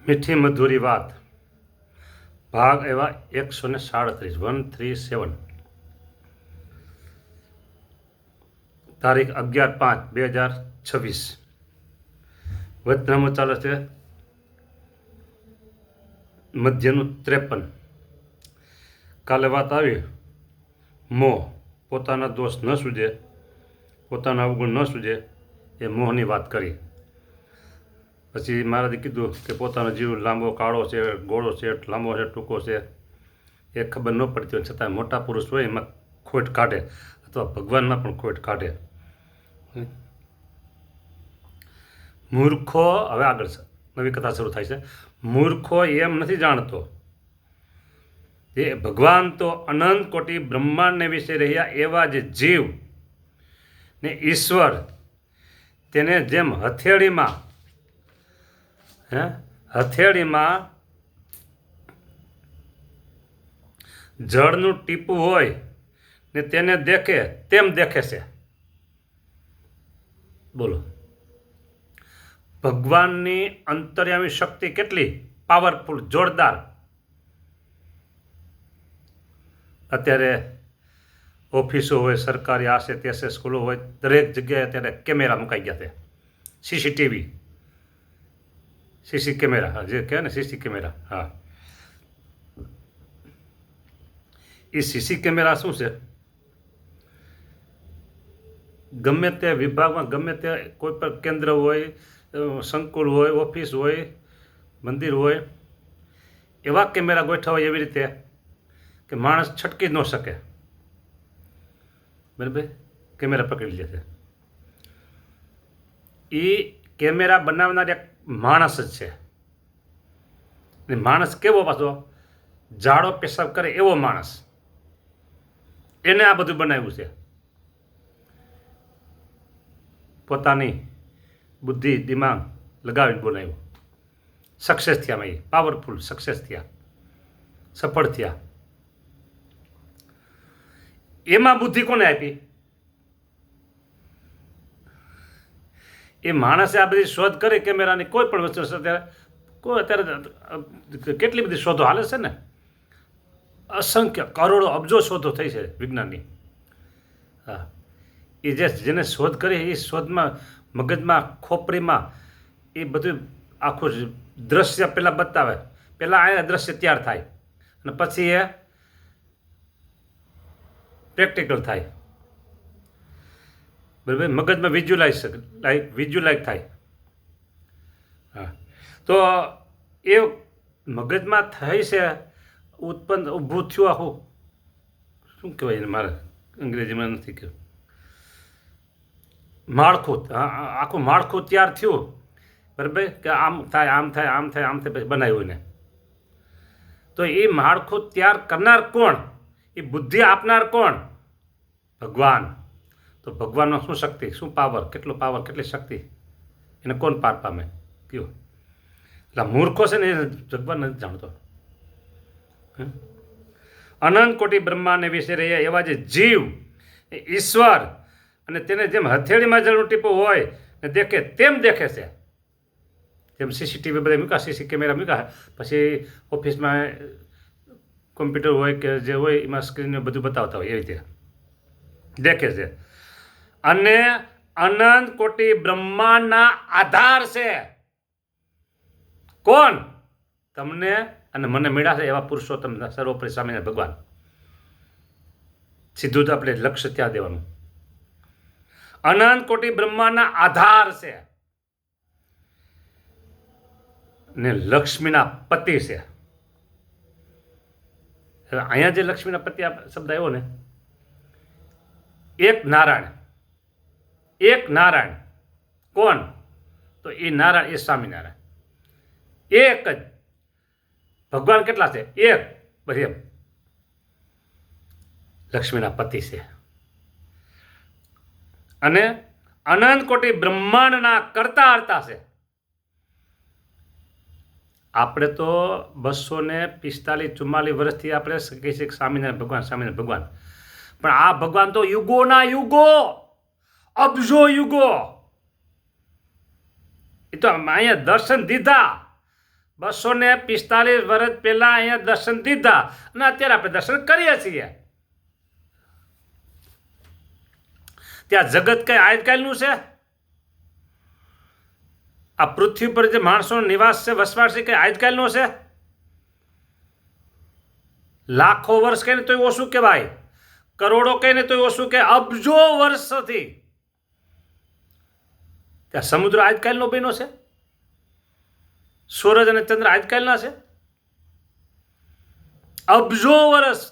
મીઠી મધુરી વાત ભાગ એવા 137 137 તારીખ 11/5/2026 વચનામું ચાલે છે મધ્યનું 53. કાલે વાત આવી મોહ, પોતાના દોષ ન સૂજે, પોતાના અવગુણ ન સૂજે એ મોહની વાત કરી. પછી મહારાજે કીધું કે પોતાનો જીવ લાંબો કાળો છે, ગોળો છે, લાંબો છે, ટૂંકો છે, એ ખબર ન પડતી હોય છતાં મોટા પુરુષ હોય એમાં ખોટ કાઢે અથવા ભગવાનમાં પણ ખોટ કાઢે. મૂર્ખો, હવે આગળ નવી કથા શરૂ થાય છે. મૂર્ખો એમ નથી જાણતો એ ભગવાન તો અનંત કોટી બ્રહ્માંડને વિશે રહ્યા એવા જે જીવ ને ઈશ્વર તેને જેમ હથેળીમાં જળનું ટીપું હોય ને તેને દેખે તેમ દેખે છે. બોલો, ભગવાનની અંતર્યામી શક્તિ કેટલી પાવરફુલ, જોરદાર. અત્યારે ઓફિસો હોય, સરકારી આશે તેસે સ્કૂલો હોય, દરેક જગ્યાએ અત્યારે કેમેરા મુકાઈ ગયા છે. સીસી કેમેરા જે કહે ને, સીસી કેમેરા. હા, એ સીસી કેમેરા શું છે? ગમે તે વિભાગમાં, ગમે તે કોઈ પણ કેન્દ્ર હોય, સંકુલ હોય, ઓફિસ હોય, મંદિર હોય, એવા કેમેરા ગોઠવા હોય એવી રીતે કે માણસ છટકી જ ન શકે. બરાબર, કેમેરા પકડી લે છે. એ કેમેરા બનાવનાર એક માણસ જ છે. માણસ કેવો પાછો? જાડો પેશાબ કરે એવો માણસ. એને આ બધું બનાવ્યું છે. પોતાની બુદ્ધિ દિમાગ લગાવીને બનાવ્યું. સક્સેસ થયા, એ પાવરફુલ સક્સેસ થયા, સફળ થયા. એમાં બુદ્ધિ કોને આપી? એ માણસે આ બધી શોધ કરી કેમેરાની. કોઈ પણ વસ્તુ અત્યારે કેટલી બધી શોધો હાલે છે ને, અસંખ્ય કરોડો અબજો શોધો થઈ છે વિજ્ઞાનની. હા, એ જેને શોધ કરી એ શોધમાં મગજમાં, ખોપરીમાં એ બધું આખું દ્રશ્ય પહેલાં બતાવે. પહેલાં આ દ્રશ્ય તૈયાર થાય અને પછી એ પ્રેક્ટિકલ થાય. બરાબર, મગજમાં વિઝ્યુલાઇઝ થાય. હા, તો એ મગજમાં થઈ છે, ઉત્પન્ન ઊભું થયું આખું. શું કહેવાય એને? મારે અંગ્રેજીમાં નથી કહ્યું. માળખું, આખું માળખું તૈયાર થયું. બરાબર, કે આમ થાય, આમ થાય, આમ થાય, આમ થાય, પછી બનાવ્યું ને. તો એ માળખું તૈયાર કરનાર કોણ? એ બુદ્ધિ આપનાર કોણ? ભગવાન. તો ભગવાનમાં શું શક્તિ, શું પાવર, કેટલો પાવર, કેટલી શક્તિ, એને કોણ પાર પામે? કયો? એટલે મૂર્ખો છે ને એ ભગવાન નથી જાણતો. અનંત કોટી બ્રહ્માંડને વિશે રહ્યા એવા જે જીવ, ઈશ્વર, અને તેને જેમ હથેળીમાં જળનું ટીપું હોય ને દેખે તેમ દેખે છે. જેમ સીસીટીવી બધા મૂકા, સીસી કેમેરા મૂકા, પછી ઓફિસમાં કોમ્પ્યુટર હોય કે જે હોય એમાં સ્ક્રીન બધું બતાવતા હોય, એવી રીતે દેખે છે. અને અનંત કોટી બ્રહ્માંડના આધાર છે. કોણ? તમને અને મને મળ્યા છે એવા પુરુષોત્તમ સર્વોપરી સ્વામિનારાયણ ભગવાન. સીધું જ આપણે લક્ષ્ય ત્યાં દેવાનું. અનંત કોટી બ્રહ્માંડના આધાર છે ને લક્ષ્મીના પતિ છે. અહીંયા જે લક્ષ્મીના પતિ શબ્દ આવ્યો ને, એક નારાયણ. કોણ? તો એ નારાયણ, એ સ્વામિનારાયણ. એક જ ભગવાન. કેટલા છે? એક. બસ એમ લક્ષ્મીના પતિ છે. અને અનંત કોટી બ્રહ્માંડના કરતા હરતા છે. આપણે તો 245-44 વર્ષથી આપણે કહીએ છીએ સ્વામિનારાયણ ભગવાન, સ્વામિનારાયણ ભગવાન. પણ આ ભગવાન તો યુગોના યુગો, અબજો યુગો, એ તો અહીંયા દર્શન દીધા. 245 વર્ષ પહેલા અહીંયા દર્શન દીધા અને અત્યારે આપણે દર્શન કરીએ છીએ. ત્યાં જગત કઈ આજકાલનું છે? આ પૃથ્વી પર જે માણસોનો નિવાસ છે, વસવાટ છે, કઈ આજકાલનો છે? લાખો વર્ષ કહીને તોય ઓછું કહેવાય, કરોડો કહીને તોય ઓછું કે અબજો વર્ષથી ત્યાં સમુદ્ર આજકાલનો બન્યો છે? સૂરજ અને ચંદ્ર આજકાલના છે? અબજો વર્ષ.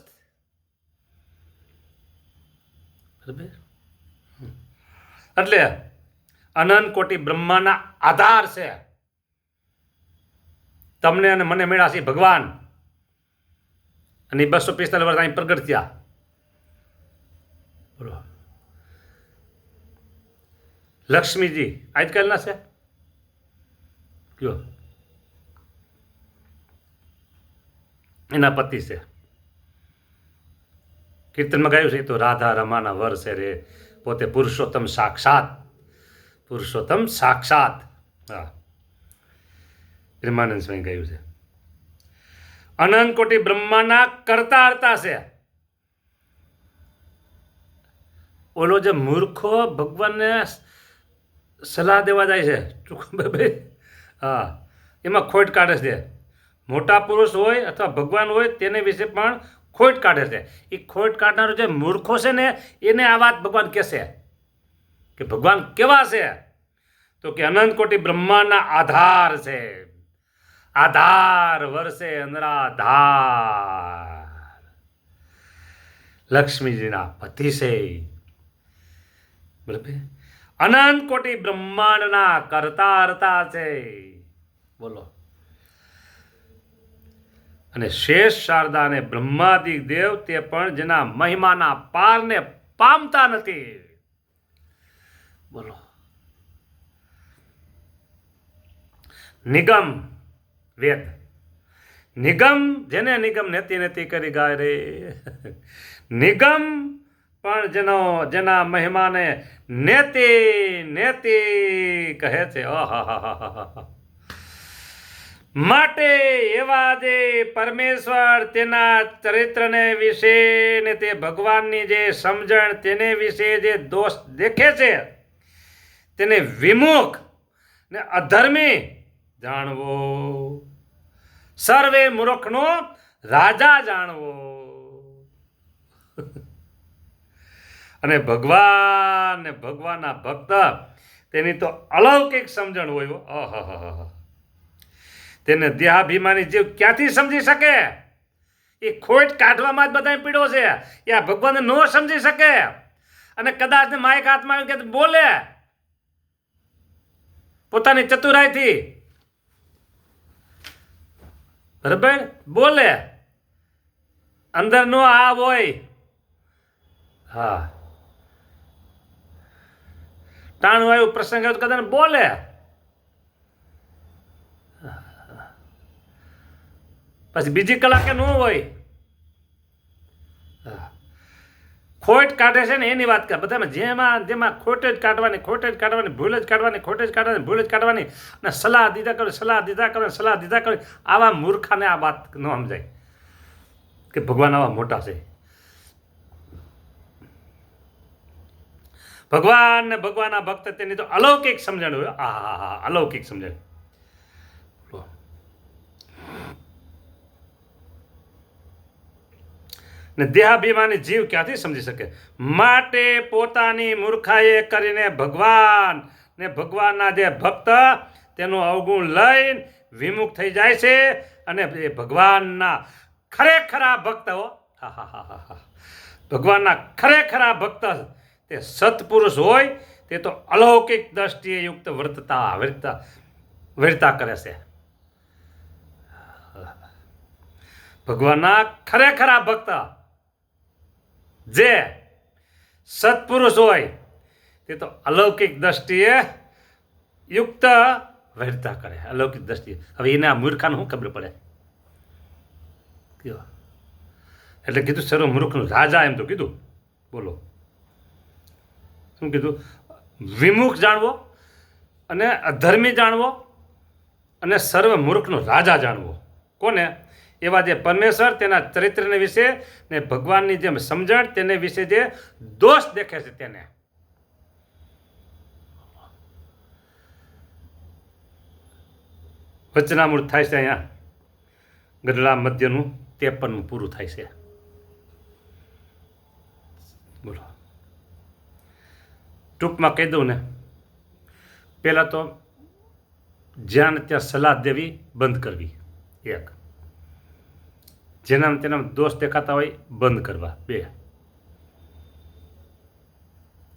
એટલે અનંત કોટી બ્રહ્માના આધાર છે. તમને અને મને મળ્યા છે ભગવાન, અને 245 વર્ષ અહીં પ્રગટ થયા. બોલો, લક્ષ્મીજી આજકાલના છે? કયો? એના પતિ છે. કીર્તનમાં ગાયું છે, એ તો રાધા રમાના વર છે રે, પોતે પુરુષોત્તમ સાક્ષાત. પુરુષોત્તમ સાક્ષાત. હા, પ્રેમાનંદ સ્વામી ગાયું છે. અનંત કોટી બ્રહ્માના કરતા હરતા છે. ઓલો જે મૂર્ખો ભગવાનને સલાહ દેવા જાય છે, હા, એમાં ખોટ કાઢે છે. મોટા પુરુષ હોય અથવા ભગવાન હોય તેને વિશે પણ ખોટ કાઢે છે. એ ખોટ કાઢનારો જે મૂર્ખો છે ને, એને આ વાત ભગવાન કહેશે કે ભગવાન કેવા છે? તો કે અનંત કોટી બ્રહ્માંડના આધાર છે. આધાર વર્ષે અંદરાધાર. લક્ષ્મીજીના પતિ છે. બરાબર? અનંત કોટી બ્રહ્માંડના કરતા હરતા છે. બોલો. અને શેષ શારદા અને બ્રહ્માદિક દેવ તે પણ જેના મહિમાના પારને પામતા નથી. બોલો. નિગમ વેદ, નિગમ જેને નિગમ નેતિ નેતિ કરી ગાય રે. નિગમ પણ જેના મહિમાને નેતિ નેતિ કહે છે. માટે એવા જે પરમેશ્વર તેના ચરિત્રને વિશે ને તે ભગવાનની જે સમજણ તેને વિશે જે દોષ દેખે છે તેને વિમુખ ને અધર્મી જાણવો. સર્વે મૂર્ખનો રાજા જાણવો. અને ભગવાન ને ભગવાનના ભક્ત તેની તો અલૌકિક સમજણ હોય. તેને દેહાભિમાની જીવ ક્યાંથી સમજી શકે? એ ખોટ કાઢવામાં જ બધા પીડો છે. એ આ ભગવાનને ન સમજી શકે અને કદાચ માઇક હાથમાં આવી કે બોલે પોતાની ચતુરાઈથી, બરાબર, બોલે, અંદર નો આ હોય. હા, ટાણું આવ્યું, પ્રસંગ આવ્યો કદાચ બોલે. પછી બીજી કલાકે ન હોય. ખોટ કાઢે છે ને એની વાત કરે. બધામાં જેમાં ખોટ જ કાઢવાની, ખોટ જ કાઢવાની, ભૂલ જ કાઢવાની, ખોટ જ કાઢવાની, ભૂલ જ કાઢવાની, અને સલાહ દીધા કરે, સલાહ દીધા કરે, સલાહ દીધા કરે. આવા મૂર્ખાને આ વાત ન સમજાય કે ભગવાન આવા મોટા છે. ભગવાન ને ભગવાનના ભક્ત તેની તો અલૌકિક સમજણ હોય. અલૌકિક સમજણ. ને દેહાભિમાની જીવ ક્યાંથી સમજી શકે? માટે પોતાની મૂર્ખાએ કરીને ભગવાન ને ભગવાનના જે ભક્ત તેનું અવગુણ લઈને વિમુખ થઈ જાય છે. અને એ ભગવાનના ખરેખરા ભક્ત ભગવાનના ખરેખરા ભક્ત તે સત્પુરુષ હોય તે તો અલૌકિક દ્રષ્ટિએ યુક્ત વર્તા કરે છે. ભગવાનના ખરેખરા ભક્ત જે સત્પુરુષ હોય તે તો અલૌકિક દ્રષ્ટિએ યુક્ત વર્તા કરે. અલૌકિક દ્રષ્ટિએ. હવે એને આ મૂર્ખાને શું ખબર પડે? એટલે કીધું સર્વ મૂર્ખનું રાજા, એમ તો કીધું. બોલો, શું કીધું? વિમુખ જાણવો અને અધર્મી જાણવો અને સર્વ મૂર્ખનો રાજા જાણવો. કોને? એવા જે પરમેશ્વર તેના ચરિત્રને વિશે ને ભગવાનની જેમ સમજણ તેને વિશે જે દોષ દેખે છે તેને. વચનામૃત થાય છે અહીંયા ગઢડા મધ્યનું 53 પૂરું થાય છે. બોલો, ટૂંકમાં કહી દઉં ને, પહેલાં તો જ્યાં ને ત્યાં સલાહ દેવી બંધ કરવી, એક. જેનામાં તેનામાં દોષ દેખાતા હોય બંધ કરવા, 2.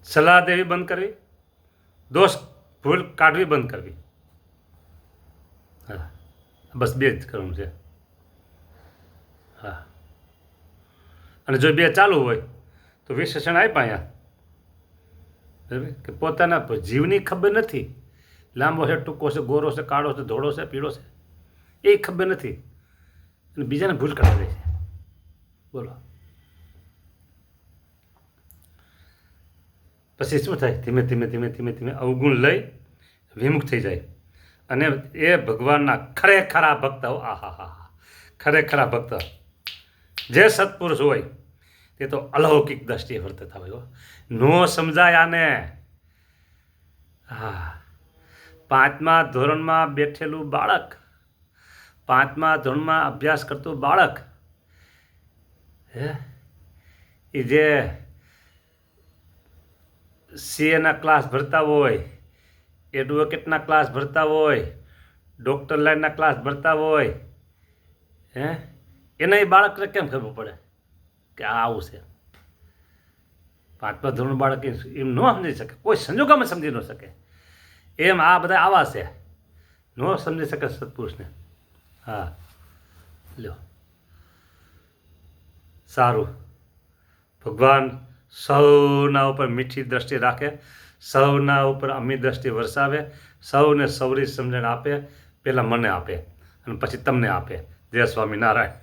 સલાહ દેવી બંધ કરવી, દોષ ભૂલ કાઢવી બંધ કરવી. હા, બસ 2 જ કરવું છે. હા, અને જો 2 ચાલુ હોય તો વિશેષણ આપ્યા અહીંયા, બરાબર, કે પોતાના જીવની ખબર નથી, લાંબો છે, ટૂંકો છે, ગોરો છે, કાળો છે, ધોળો છે, પીળો છે, એ ખબર નથી, અને બીજાને ભૂલ કાઢી દે છે. બોલો, પછી શું થાય? ધીમે ધીમે ધીમે ધીમે ધીમે અવગુણ લઈ વિમુખ થઈ જાય, અને એ ભગવાનના ખરેખરા ભક્ત, આહા, ખરેખરા ભક્ત જે સત્પુરુષ હોય તે તો અલૌકિક દ્રષ્ટિએ વર્તતા હોય. નો સમજાય આને. હા, 5મા ધોરણમાં બેઠેલું બાળક, 5મા ધોરણમાં અભ્યાસ કરતું બાળક, એ જે CA ક્લાસ ભરતા હોય, એડવોકેટના ક્લાસ ભરતા હોય, ડૉક્ટર લાઈનના ક્લાસ ભરતા હોય, એને એ બાળકને કેમ ખબર પડે કે આ આવું છે? 5મા ધોરણ બાળક એમ ન સમજી શકે, કોઈ સંજોગોમાં સમજી ન શકે. એમ આ બધા આવા છે, ન સમજી શકે સત્પુરુષને. હા, લ્યો, સારું. ભગવાન સૌના ઉપર મીઠી દ્રષ્ટિ રાખે, સૌના ઉપર અમી દ્રષ્ટિ વરસાવે, સૌને સૌરી સમજણ આપે. પહેલાં મને આપે અને પછી તમને આપે. જય સ્વામિનારાયણ.